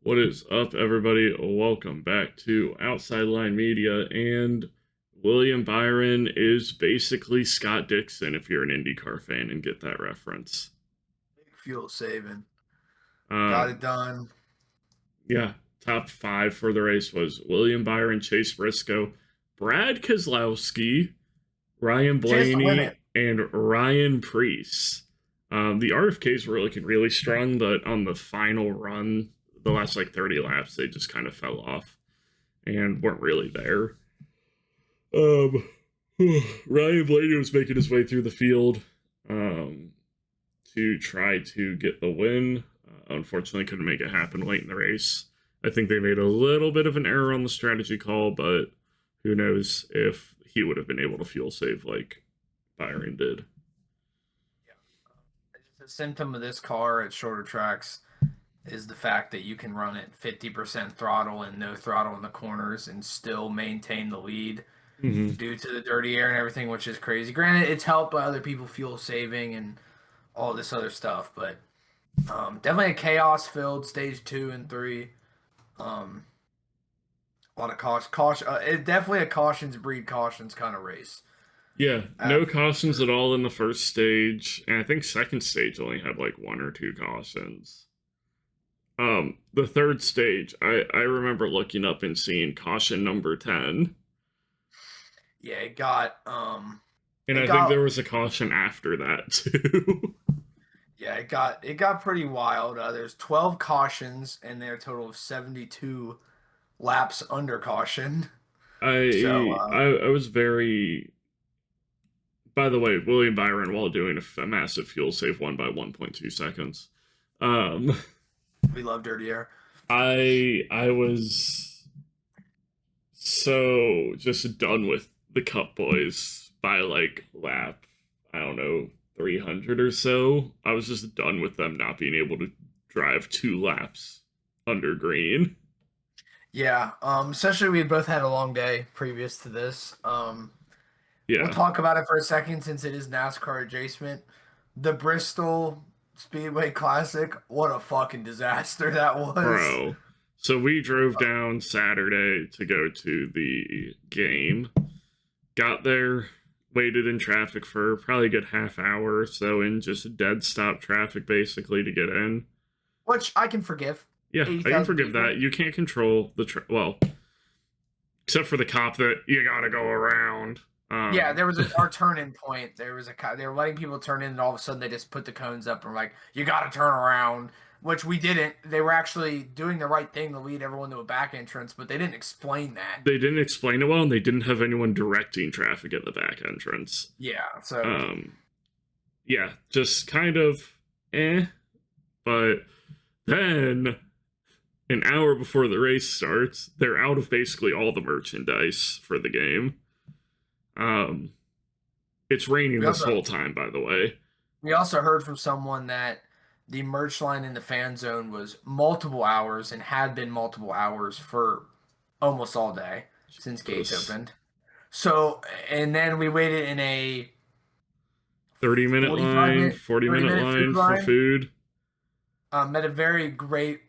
What is up, everybody? Welcome back to Outside Line Media. And William Byron is basically Scott Dixon if you're an IndyCar fan and get that reference. Big fuel saving. Got Um, it done. yeah, top five for the race was William Byron, Chase Briscoe, Brad Keselowski, Ryan Chance to win it. Blaney, and Ryan Preece. The RFKs were looking really strong, but on the final run, the last 30 laps, they just kind of fell off and weren't really there. Um, Ryan Blaney was making his way through the field to try to get the win. Unfortunately, couldn't make it happen late in the race. I think they made a little bit of an error on the strategy call, but who knows if he would have been able to fuel save like Byron did. Yeah. A symptom of this car at shorter tracks is the fact that you can run at 50% throttle and no throttle in the corners and still maintain the lead due to the dirty air and everything, which is crazy. Granted, it's helped by other people fuel saving and all this other stuff, but definitely a chaos-filled stage 2 and 3. A lot of caution. It's definitely a cautions breed cautions kind of race. Yeah, no cautions at all in the first stage, and I think second stage only had one or two cautions. The third stage, I remember looking up and seeing caution number 10. Yeah, it got and I think there was a caution after that too. Yeah, it got pretty wild. There's 12 cautions and there are a total of 72 laps under caution. I was very. By the way, William Byron, while doing a massive fuel save, won by 1.2 seconds. We love dirty air. I was so just done with the Cup boys by lap, I don't know, 300 or so. I was just done with them not being able to drive 2 laps under green. Yeah, especially we both had a long day previous to this. Yeah. We'll talk about it for a second since it is NASCAR adjacent. The Bristol Speedway Classic, what a fucking disaster that was. Bro. So we drove down Saturday to go to the game. Got there, waited in traffic for probably a good half hour or so in just dead stop traffic basically to get in. Which I can forgive. Yeah, I can forgive people. That. You can't control the except for the cop that you gotta go around. Yeah, there was our turn-in point. They were letting people turn in, and all of a sudden they just put the cones up and were like, "You got to turn around," which we didn't. They were actually doing the right thing to lead everyone to a back entrance, but they didn't explain that. They didn't explain it well, and they didn't have anyone directing traffic at the back entrance. Yeah, so yeah, just kind of but then an hour before the race starts, they're out of basically all the merchandise for the game. It's raining this whole time, by the way. We also heard from someone that the merch line in the fan zone was multiple hours and had been multiple hours for almost all day since gates opened. So, and then we waited in a 30-minute line, 40-minute line for food. Met a very great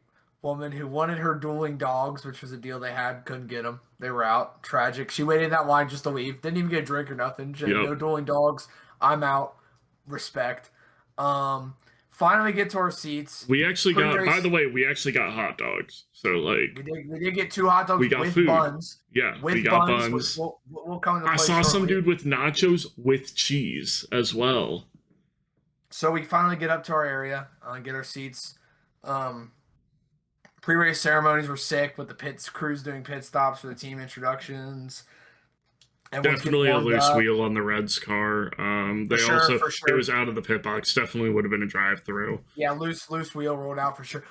woman who wanted her dueling dogs, which was a deal they had. Couldn't get them. They were out. Tragic. She waited in that line just to leave. Didn't even get a drink or nothing. She had no dueling dogs. I'm out. Respect. Finally get to our seats. We actually got, by the way, we actually got hot dogs. So, we did get 2 hot dogs with food. Buns. Yeah, we got buns. We'll come into play I saw shortly. some dude with nachos with cheese as well. So we finally get up to our area, get our seats. Pre-race ceremonies were sick with the pits crews doing pit stops for the team introductions. Definitely a loose wheel on the Reds car. It was out of the pit box. Definitely would have been a drive-through. Yeah, loose wheel rolled out for sure.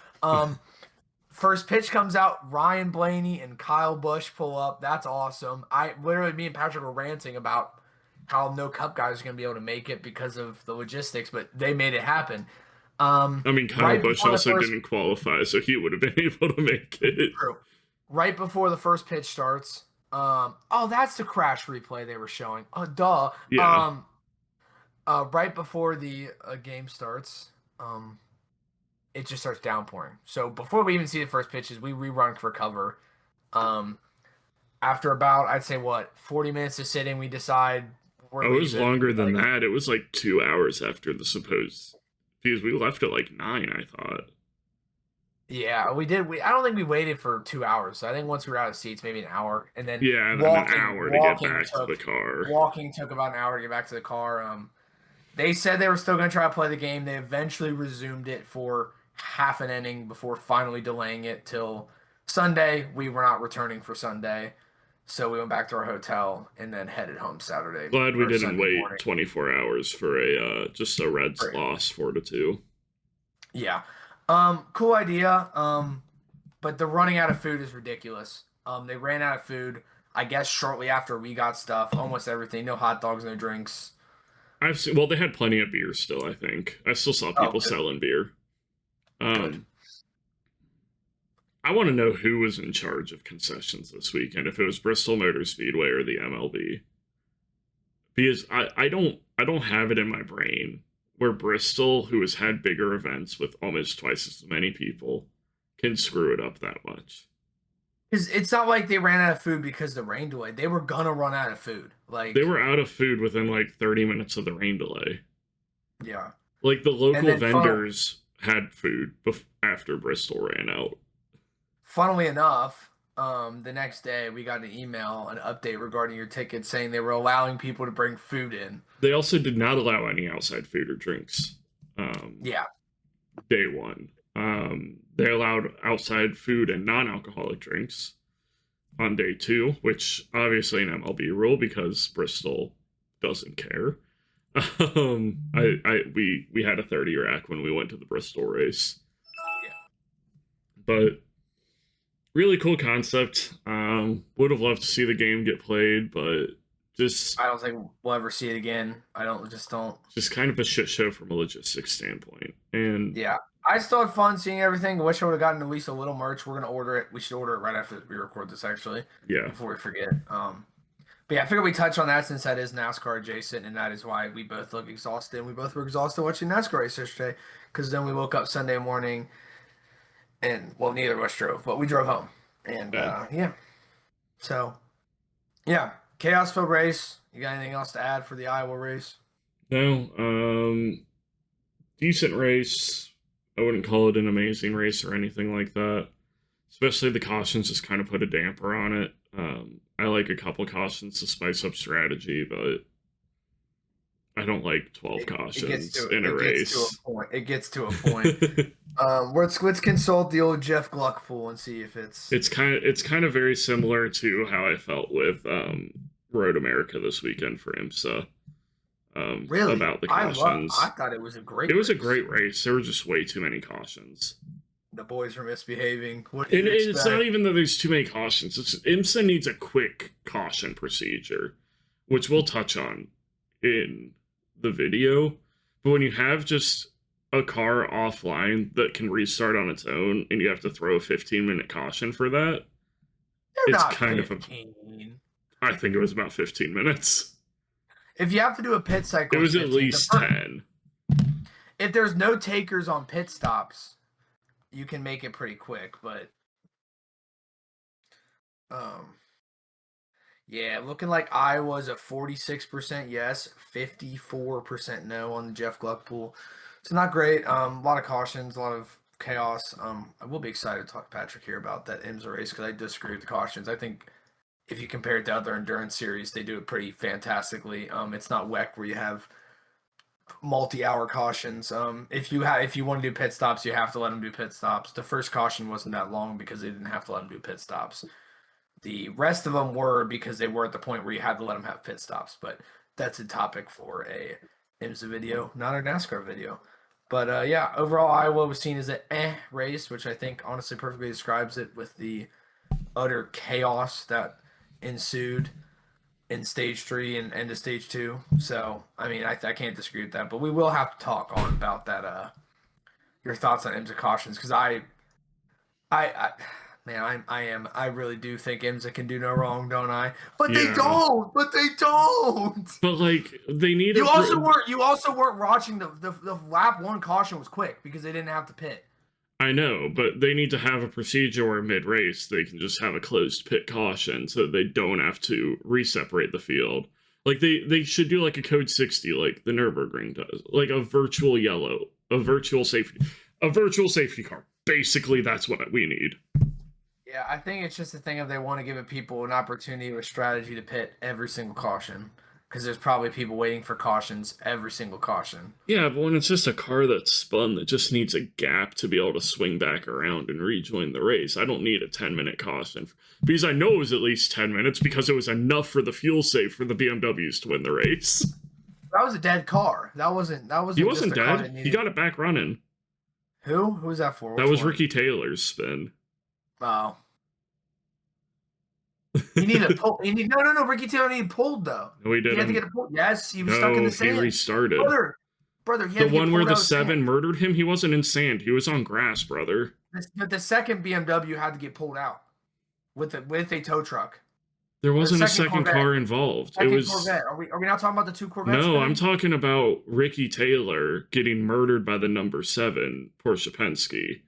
First pitch comes out. Ryan Blaney and Kyle Busch pull up. That's awesome. Me and Patrick were ranting about how no Cup guys are going to be able to make it because of the logistics, but they made it happen. Kyle Busch also didn't qualify, so he would have been able to make it. True. Right before the first pitch starts. That's the crash replay they were showing. Oh, duh. Yeah. Right before the game starts, it just starts downpouring. So before we even see the first pitches, we rerun for cover. After about, I'd say, 40 minutes of sitting, we decide we're Oh, it was leaving. longer than that. It was like 2 hours after the supposed, because we left at like 9, I thought. Yeah, we did. I don't think we waited for 2 hours. I think once we were out of seats, maybe an hour, and then Yeah, and then an hour to get back to the car. Walking took about an hour to get back to the car. They said they were still going to try to play the game. They eventually resumed it for half an inning before finally delaying it till Sunday. We were not returning for Sunday, so we went back to our hotel and then headed home Saturday. Glad we didn't Sunday wait morning. 24 hours for just a Reds loss 4-2. Yeah. Cool idea. But the running out of food is ridiculous. They ran out of food, I guess, shortly after we got stuff. Almost everything. No hot dogs, no drinks. Well, they had plenty of beer still, I think. I still saw people selling beer. Good. I want to know who was in charge of concessions this weekend, if it was Bristol Motor Speedway or the MLB. Because I don't have it in my brain where Bristol, who has had bigger events with almost twice as many people, can screw it up that much. Because it's not like they ran out of food because the rain delay. They were gonna run out of food. Like, they were out of food within like 30 minutes of the rain delay. Yeah. Like the local vendors had food after Bristol ran out. Funnily enough, the next day we got an email, an update regarding your ticket saying they were allowing people to bring food in. They also did not allow any outside food or drinks. Yeah. Day one. They allowed outside food and non-alcoholic drinks on day 2, which obviously an MLB rule because Bristol doesn't care. We had a 30 rack when we went to the Bristol race. Yeah. But really cool concept. Would have loved to see the game get played, but I don't think we'll ever see it again. Just kind of a shit show from a logistics standpoint. And yeah, I still had fun seeing everything. I wish I would have gotten at least a little merch. We're gonna order it. We should order it right after we record this, actually. Yeah. Before we forget. But yeah, I figured we touch on that since that is NASCAR adjacent, and that is why we both look exhausted. We both were exhausted watching NASCAR race yesterday, because then we woke up Sunday morning, and neither of us drove, but we drove home, and yeah. So, yeah. Chaos-filled race. You got anything else to add for the Iowa race? No. Decent race. I wouldn't call it an amazing race or anything like that. Especially the cautions just kind of put a damper on it. I like a couple cautions to spice up strategy, but I don't like 12 cautions in a race. It gets to a point. Let's consult the old Jeff Gluck pool and see if it's kind of very similar to how I felt with Road America this weekend for IMSA. Really? About the cautions. I thought it was a great. It was a great race. There were just way too many cautions. The boys were misbehaving. It's not even that there's too many cautions. IMSA needs a quick caution procedure, which we'll touch on in the video. But when you have just a car offline that can restart on its own and you have to throw a 15-minute caution for that, it's kind 15. I think it was about 15 minutes. If you have to do a pit cycle, it was at least 10. If there's no takers on pit stops, you can make it pretty quick, but yeah, looking like Iowa's a 46% yes, 54% no on the Jeff Gluck pool. It's not great. A lot of cautions, a lot of chaos. I will be excited to talk to Patrick here about that IMSA race because I disagree with the cautions. I think if you compare it to other endurance series, they do it pretty fantastically. It's not WEC where you have multi-hour cautions. If you want to do pit stops, you have to let them do pit stops. The first caution wasn't that long because they didn't have to let them do pit stops. The rest of them were because they were at the point where you had to let them have pit stops. But that's a topic for a IMSA video, not a NASCAR video. But yeah, overall, Iowa was seen as an race, which I think honestly perfectly describes it with the utter chaos that ensued in stage 3 and into stage 2. So, I mean, I can't disagree with that, but we will have to talk on about that, your thoughts on IMSA cautions, because I really do think IMSA can do no wrong, don't I? But they don't. But like, they need. You also weren't watching the lap 1 caution was quick because they didn't have to pit. I know, but they need to have a procedure where mid-race they can just have a closed pit caution so they don't have to re-separate the field. Like they should do like a code 60 like the Nürburgring does. Like a virtual yellow, a virtual safety car. Basically that's what we need. Yeah, I think it's just a thing of they want to give people an opportunity or strategy to pit every single caution. Because there's probably people waiting for cautions every single caution. Yeah, but when it's just a car that's spun that just needs a gap to be able to swing back around and rejoin the race, I don't need a 10-minute caution. Because I know it was at least 10 minutes because it was enough for the fuel save for the BMWs to win the race. That was a dead car. That wasn't He wasn't dead. He got it back running. Who? Who was that for? That was Ricky Taylor's spin. Oh. He needed a pull. No. Ricky Taylor needed pulled though. No, he didn't. He had to get a pull. Yes, he was stuck in the sand. He restarted. Brother, the one where the 7 murdered him, he wasn't in sand. He was on grass, brother. But the second BMW had to get pulled out with a tow truck. There wasn't a second car involved. It was Corvette. Are we not talking about the 2 Corvettes? No, I'm talking about Ricky Taylor getting murdered by the number 7 Porsche Penske.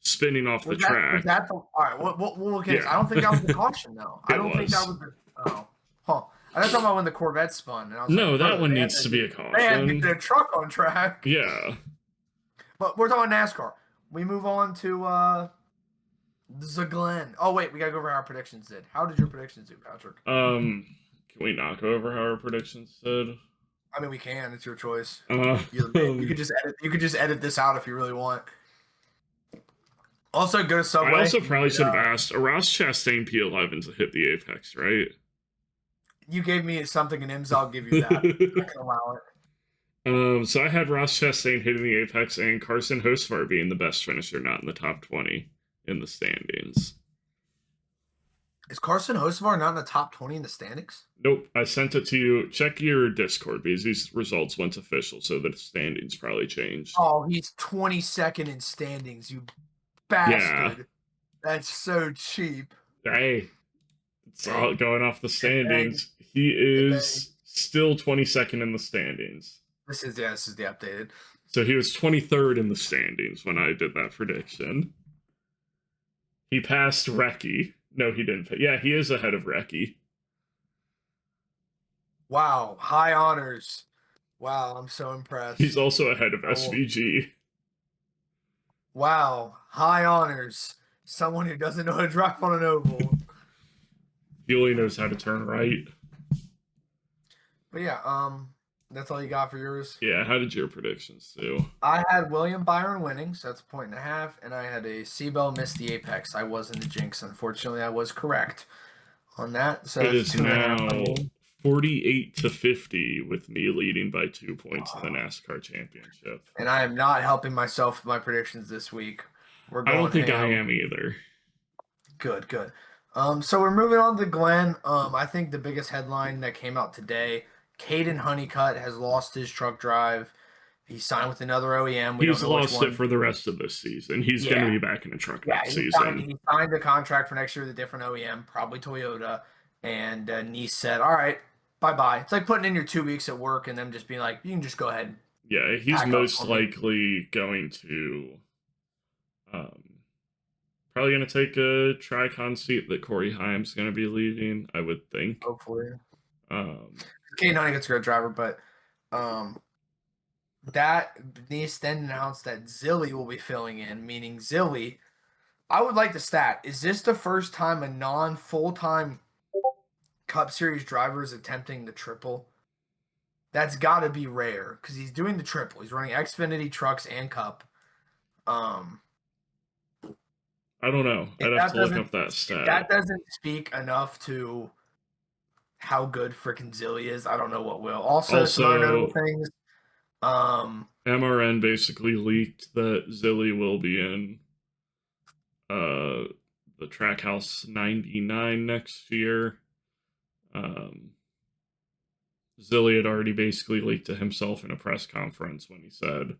Spinning off the track. All right, we'll look at it. I don't think that was the caution, though. I don't think that was the. Oh, huh. I was talking about when the Corvette spun. And I was that one needs to be a caution. They had to get the truck on track. Yeah. But we're talking NASCAR. We move on to the Glen. Oh wait, we gotta go over how our predictions did. How did your predictions do, Patrick? Can we not go over how our predictions did? I mean, we can. It's your choice. You could just edit. You could just edit this out if you really want. Also, go to Subway. I also probably should have asked. A Ross Chastain P11 to hit the apex, right? You gave me something in IMSA, I'll give you that. I can allow it. So I had Ross Chastain hitting the apex and Carson Hocevar being the best finisher, not in the top 20 in the standings. Is Carson Hocevar not in the top 20 in the standings? Nope. I sent it to you. Check your Discord because these results went official, so the standings probably changed. Oh, he's 22nd in standings, you bastard. Yeah. That's so cheap. Hey, it's all going off the standings. He is still 22nd in the standings. This is the updated. So he was 23rd in the standings when I did that prediction. He passed Recchi. No, he didn't. Yeah, he is ahead of Recchi. Wow, high honors. Wow, I'm so impressed. He's also ahead of SVG. Wow, high honors. Someone who doesn't know how to drive on an oval. He only knows how to turn right. But yeah, that's all you got for yours? Yeah, how did your predictions do? I had William Byron winning, so that's 1.5, and I had a Seabell miss the apex. I was in the jinx. Unfortunately, I was correct on that. So it is now 48-50 with me leading by 2 points in the NASCAR championship. And I am not helping myself with my predictions this week. I don't think I am either. Good. So we're moving on to Glenn. I think the biggest headline that came out today, Caden Honeycutt has lost his truck drive. He signed with another OEM. He's lost it for the rest of this season. He's going to be back in a truck next season. He signed a contract for next year with a different OEM, probably Toyota. And Nice said, all right, bye-bye. It's like putting in your 2 weeks at work and them just being like, you can just go ahead. Yeah, he's most likely going to probably going to take a Tricon seat that Corey Haim's going to be leaving, I would think. Hopefully. Caden Honeycutt's a great driver, but that Nice then announced that Zilly will be filling in, meaning Zilly. I would like to stat. Is this the first time a non-full-time Cup Series driver is attempting the triple? That's got to be rare because he's doing the triple. He's running Xfinity trucks and Cup. I don't know. I'd have to look up that stat. That doesn't speak enough to how good freaking Zilly is. I don't know what will. Also some other notable things. MRN basically leaked that Zilly will be in the Trackhouse 99 next year. Zilly had already basically leaked to himself in a press conference when he said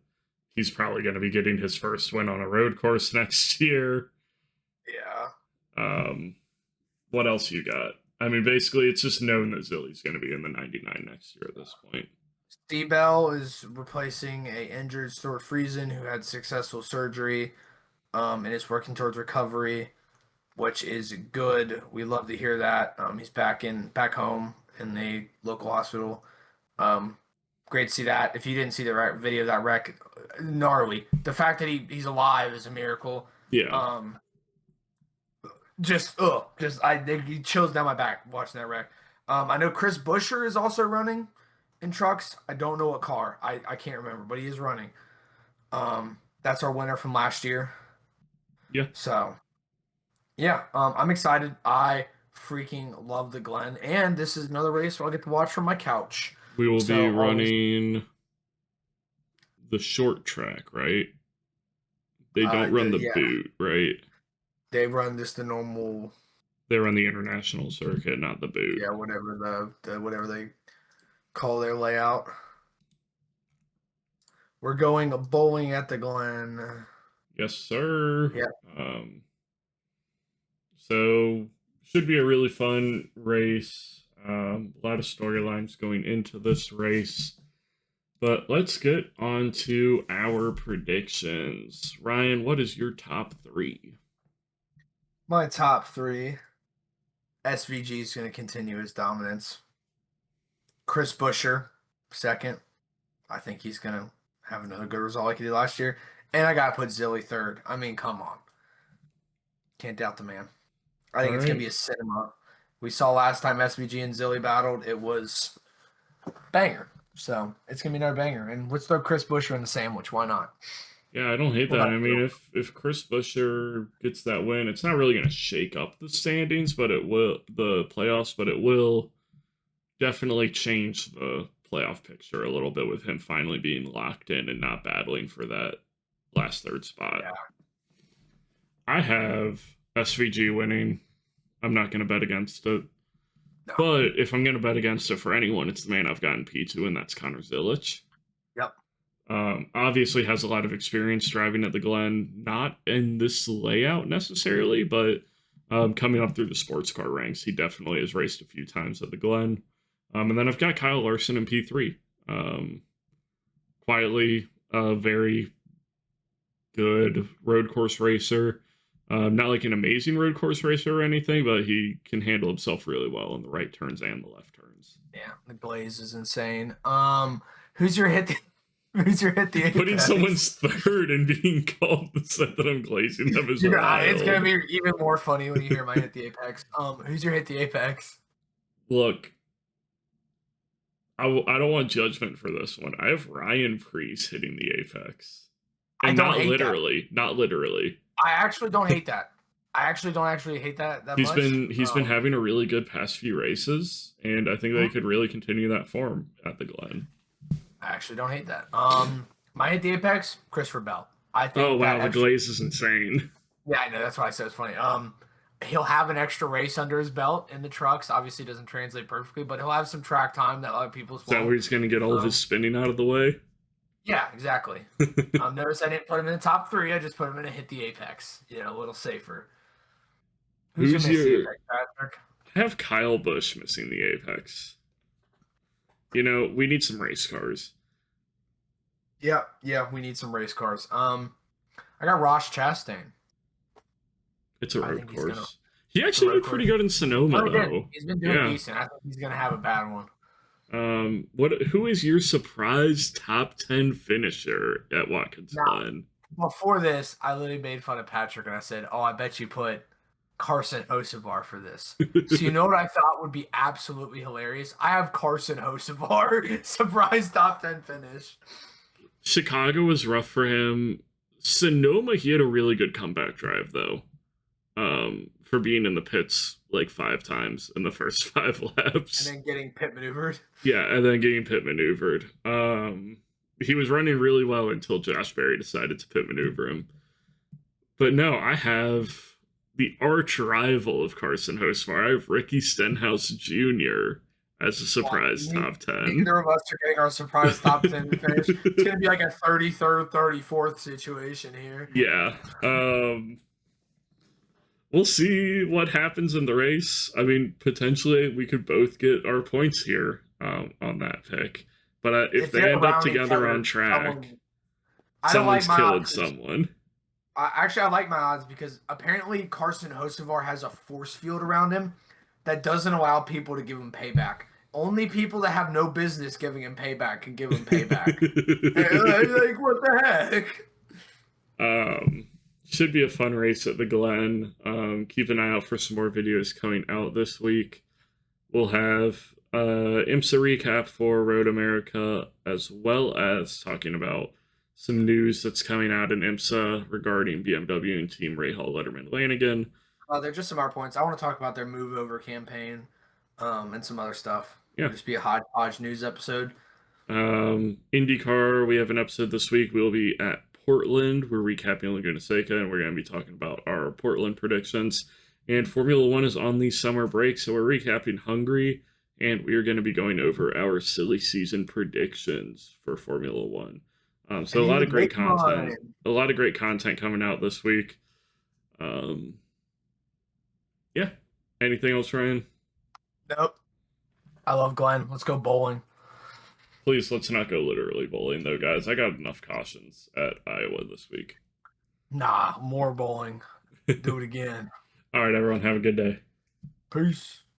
he's probably going to be getting his first win on a road course next year. Yeah. What else you got? I mean, basically, it's just known that Zilly's going to be in the 99 next year at this point. Seabell is replacing a injured Stuart Friesen who had successful surgery. and is working towards recovery, which is good. We love to hear that. He's back home in the local hospital. Great to see that. If you didn't see the video of that wreck, gnarly. The fact that he's alive is a miracle. Yeah. Just he chills down my back watching that wreck. I know Chris Buescher is also running in trucks. I don't know what car. I can't remember, but he is running. That's our winner from last year. Yeah. So, yeah, I'm excited. I freaking love the Glen, and this is another race I'll get to watch from my couch. We will be running the short track, right? They don't run the boot, right? They run just the normal. They run the international circuit, not the boot. Yeah, whatever whatever they call their layout. We're going bowling at the Glen. Yes, sir. Yeah. So should be a really fun race. A lot of storylines going into this race. But let's get on to our predictions. Ryan, what is your top 3? My top 3. SVG is going to continue his dominance. Chris Buescher, second. I think he's going to have another good result like he did last year. And I got to put Zilly third. I mean, come on. Can't doubt the man. I think it's going to be a cinema. We saw last time SVG and Zilly battled. It was banger. So it's going to be another banger. And let's throw Chris Buescher in the sandwich. Why not? Yeah, I don't hate that. I mean, if Chris Buescher gets that win, it's not really going to shake up the standings, but it will, the playoffs, but it will definitely change the playoff picture a little bit with him finally being locked in and not battling for that last third spot. Yeah. I have SVG winning. I'm not going to bet against it. No. But if I'm going to bet against it for anyone, it's the man I've gotten P2, and that's Connor Zilic. Yep. Obviously has a lot of experience driving at the Glen, not in this layout necessarily, but coming up through the sports car ranks, he definitely has raced a few times at the Glen. And then I've got Kyle Larson in P3. Quietly, a very good road course racer. Not like an amazing road course racer or anything, but he can handle himself really well in the right turns and the left turns. Yeah, the glaze is insane. Who's your hit? Who's your hit the apex? Putting someone's third and being called the set that I'm glazing them is wild. It's gonna be even more funny when you hear my hit the apex. Who's your hit the apex? Look, I don't want judgment for this one. I have Ryan Preece hitting the apex, and not literally. I actually don't hate that. I actually don't hate that much. He's been having a really good past few races, and I think they could really continue that form at the Glen. I actually don't hate that. My hit the apex, Christopher Bell. I think. Oh wow, the glaze is insane. Yeah, I know. That's why I said it's funny. He'll have an extra race under his belt in the trucks. Obviously, doesn't translate perfectly, but he'll have some track time that other people's. Is that where he's going to get all of his spinning out of the way? Yeah, exactly. Notice I didn't put him in the top 3. I just put him in a hit the apex. You know, a little safer. Who's your apex, Patrick? I have Kyle Busch missing the apex. You know, we need some race cars. Yeah, we need some race cars. I got Ross Chastain. It's a road course. He actually did pretty good in Sonoma, though. He's been doing decent. I think he's gonna have a bad one. Who is your surprise top 10 finisher at Watkins Glen? Before this, I literally made fun of Patrick and I said, "Oh, I bet you put Carson Hocevar for this." So you know what I thought would be absolutely hilarious? I have Carson Hocevar surprise top 10 finish. Chicago was rough for him. Sonoma, he had a really good comeback drive though. For being in the pits like 5 times in the first 5 laps. And then getting pit maneuvered. Yeah, and then getting pit maneuvered. He was running really well until Josh Berry decided to pit maneuver him. But no, I have the arch rival of Carson Hocevar. I have Ricky Stenhouse Jr. as a surprise top 10. Neither of us are getting our surprise top 10 finish. It's going to be like a 33rd, 34th situation here. Yeah. We'll see what happens in the race. I mean, potentially we could both get our points here on that pick. But if they end up together on track, someone's killing someone. I like my odds because apparently Carson Hocevar has a force field around him that doesn't allow people to give him payback. Only people that have no business giving him payback can give him payback. Like, what the heck? Should be a fun race at the Glen. Keep an eye out for some more videos coming out this week. We'll have IMSA recap for Road America, as well as talking about some news that's coming out in IMSA regarding BMW and Team Rahal Letterman Lanigan. They're just some more points. I want to talk about their move over campaign, and some other stuff. Yeah. It'll just be a hodgepodge news episode. IndyCar, we have an episode this week. We'll be at Portland. We're recapping Laguna Seca, and we're going to be talking about our Portland predictions. And Formula One is on the summer break, so we're recapping Hungary, and we are going to be going over our silly season predictions for Formula One. So a lot of great content. A lot of great content coming out this week. Yeah. Anything else, Ryan? Nope. I love Glenn. Let's go bowling. Please, let's not go literally bowling, though, guys. I got enough cautions at Iowa this week. Nah, more bowling. Do it again. All right, everyone. Have a good day. Peace.